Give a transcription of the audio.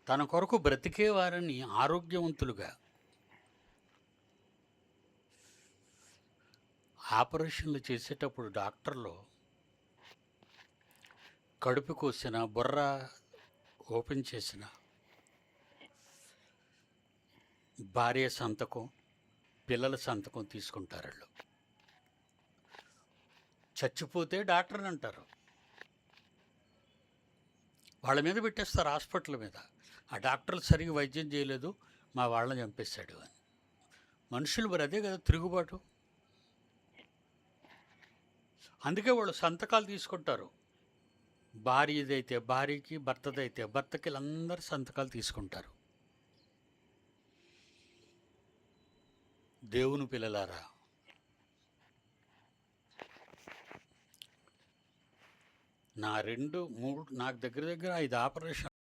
తన కొరకు బ్రతికే వారిని ఆరోగ్యవంతులుగా, ఆపరేషన్లు చేసేటప్పుడు డాక్టర్లు కడుపు కోసిన, బుర్ర ఓపెన్ చేసిన, భార్య సంతకం, పిల్లల సంతకం తీసుకుంటారు. వాళ్ళు చచ్చిపోతే డాక్టర్ని అంటారు, వాళ్ళ మీద పెట్టేస్తారు, హాస్పిటల్ మీద. ఆ డాక్టర్లు సరిగ్గా వైద్యం చేయలేదు, మా వాళ్ళని చంపేశాడు అని. మనుషులు మరి అదే కదా తిరుగుబాటు. అందుకే వాళ్ళు సంతకాలు తీసుకుంటారు. భార్యదైతే భార్యకి, భర్తదైతే భర్తకి, వీళ్ళందరూ సంతకాలు తీసుకుంటారు. దేవుని పిల్లలారా, నా 2, 3 నాకు దగ్గర దగ్గర 5 ఆపరేషన్